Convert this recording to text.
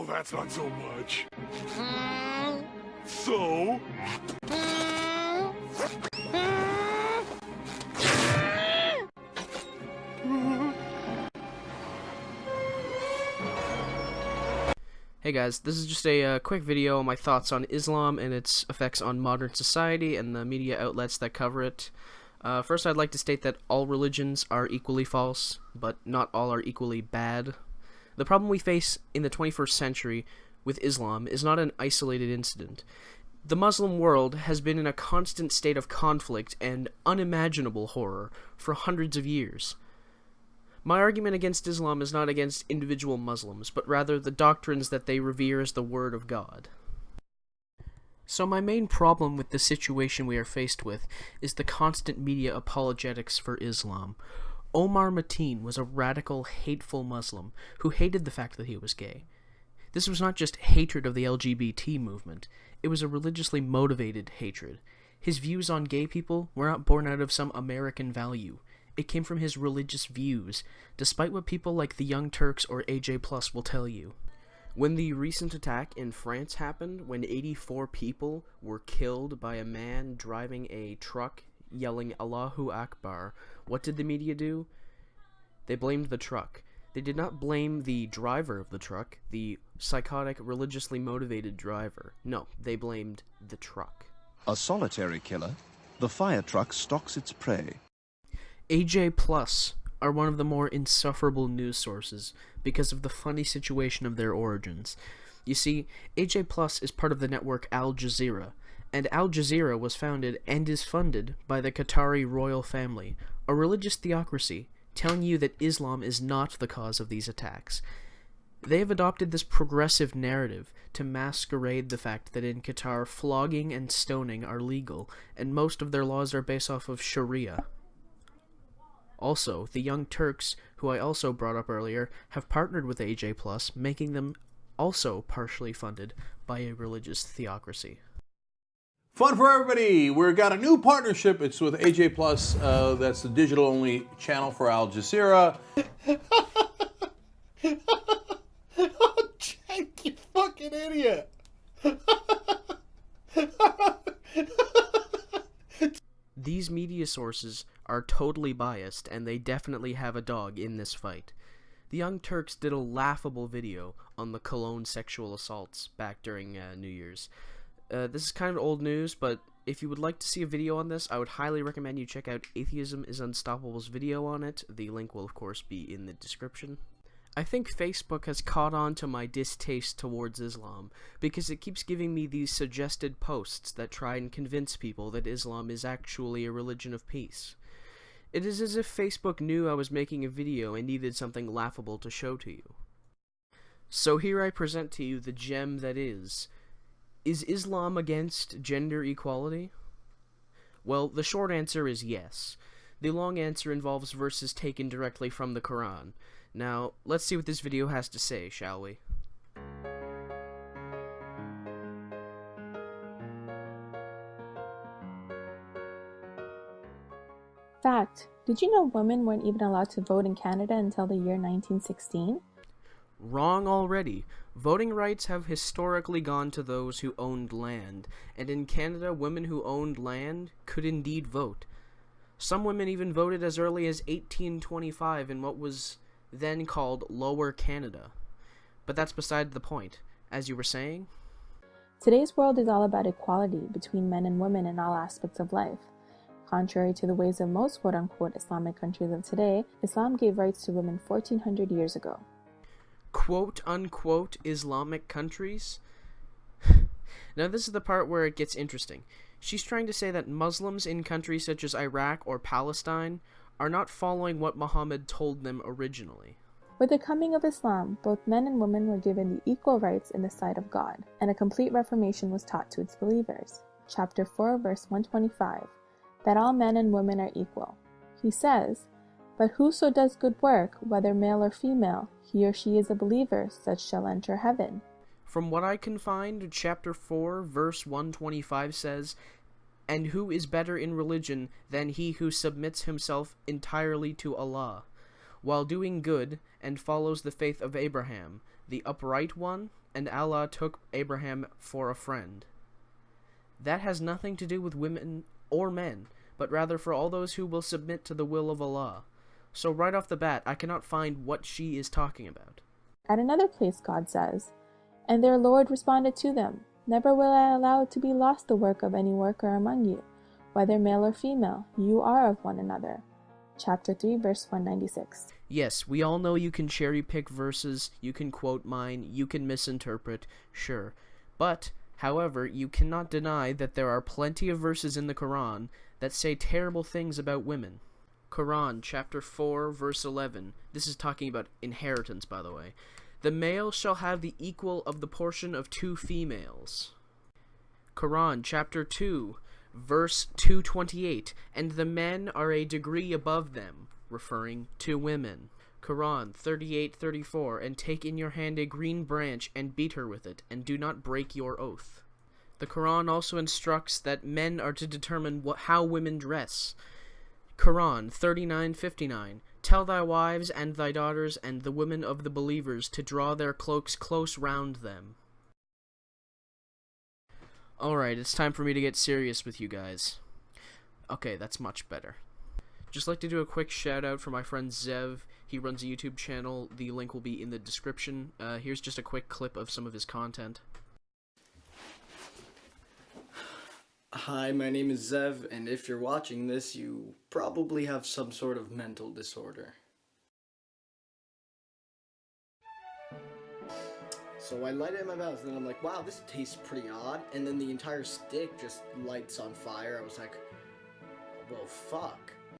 that's not so much. So? Hey guys, this is just a quick video on my thoughts on Islam and its effects on modern society and the media outlets that cover it. First, I'd like to state that all religions are equally false, but not all are equally bad. The problem we face in the 21st century with Islam is not an isolated incident. The Muslim world has been in a constant state of conflict and unimaginable horror for hundreds of years. My argument against Islam is not against individual Muslims, but rather the doctrines that they revere as the Word of God. So my main problem with the situation we are faced with is the constant media apologetics for Islam. Omar Mateen was a radical, hateful Muslim who hated the fact that he was gay. This was not just hatred of the LGBT movement, it was a religiously motivated hatred. His views on gay people were not born out of some American value. It came from his religious views, despite what people like the Young Turks or AJ+ will tell you. When the recent attack in France happened, when 84 people were killed by a man driving a truck yelling Allahu Akbar, what did the media do? They blamed the truck. They did not blame the driver of the truck, the psychotic, religiously motivated driver. No, they blamed the truck. A solitary killer, the fire truck stalks its prey. AJ+ are one of the more insufferable news sources because of the funny situation of their origins. You see, AJ+ is part of the network Al Jazeera, and Al Jazeera was founded and is funded by the Qatari royal family, a religious theocracy, telling you that Islam is not the cause of these attacks. They have adopted this progressive narrative to masquerade the fact that in Qatar flogging and stoning are legal, and most of their laws are based off of Sharia. Also, the Young Turks, who I also brought up earlier, have partnered with AJ+, making them also partially funded by a religious theocracy. Fun for everybody! We've got a new partnership. It's with AJ+. That's the digital-only channel for Al Jazeera. Oh, Jack, you fucking idiot! These media sources are totally biased, and they definitely have a dog in this fight. The Young Turks did a laughable video on the Cologne sexual assaults back during New Year's. This is kind of old news, but if you would like to see a video on this, I would highly recommend you check out Atheism is Unstoppable's video on it. The link will, of course, be in the description. I think Facebook has caught on to my distaste towards Islam, because it keeps giving me these suggested posts that try and convince people that Islam is actually a religion of peace. It is as if Facebook knew I was making a video and needed something laughable to show to you. So here I present to you the gem that is Islam against gender equality? Well, the short answer is yes. The long answer involves verses taken directly from the Quran. Now, let's see what this video has to say, shall we? Fact. Did you know women weren't even allowed to vote in Canada until the year 1916? Wrong already. Voting rights have historically gone to those who owned land, and in Canada, women who owned land could indeed vote. Some women even voted as early as 1825 in what was then called Lower Canada. But that's beside the point. As you were saying? Today's world is all about equality between men and women in all aspects of life. Contrary to the ways of most quote-unquote Islamic countries of today, Islam gave rights to women 1400 years ago. Quote-unquote Islamic countries? Now this is the part where it gets interesting. She's trying to say that Muslims in countries such as Iraq or Palestine are not following what Muhammad told them originally. With the coming of Islam, both men and women were given the equal rights in the sight of God, and a complete reformation was taught to its believers. Chapter 4, verse 125, that all men and women are equal. He says, "But whoso does good work, whether male or female, he or she is a believer, such shall enter heaven." From what I can find, chapter 4, verse 125 says, "And who is better in religion than he who submits himself entirely to Allah?" while doing good, and follows the faith of Abraham, the upright one, and Allah took Abraham for a friend. That has nothing to do with women or men, but rather for all those who will submit to the will of Allah. So right off the bat, I cannot find what she is talking about. At another place, God says, "And their Lord responded to them, Never will I allow it to be lost the work of any worker among you, whether male or female, you are of one another." Chapter 3, verse 196. Yes, we all know you can cherry-pick verses, you can quote mine, you can misinterpret, sure. But, however, you cannot deny that there are plenty of verses in the Quran that say terrible things about women. Quran, chapter 4, verse 11. This is talking about inheritance, by the way. The male shall have the equal of the portion of 2 females. Quran, chapter 2, verse 228. And the men are a degree above them, referring to women. Quran 38:34. And take in your hand a green branch and beat her with it, and do not break your oath. The Quran also instructs that men are to determine how women dress. Quran 39:59. Tell thy wives and thy daughters and the women of the believers to draw their cloaks close round them. Alright, it's time for me to get serious with you guys. Okay, that's much better. Just like to do a quick shout out for my friend Zev. He runs a YouTube channel. The link will be in the description. Here's just a quick clip of some of his content. Hi, my name is Zev, and if you're watching this, you probably have some sort of mental disorder. So I light it in my mouth, and I'm like, wow, this tastes pretty odd, and then the entire stick just lights on fire. I was like, well, fuck.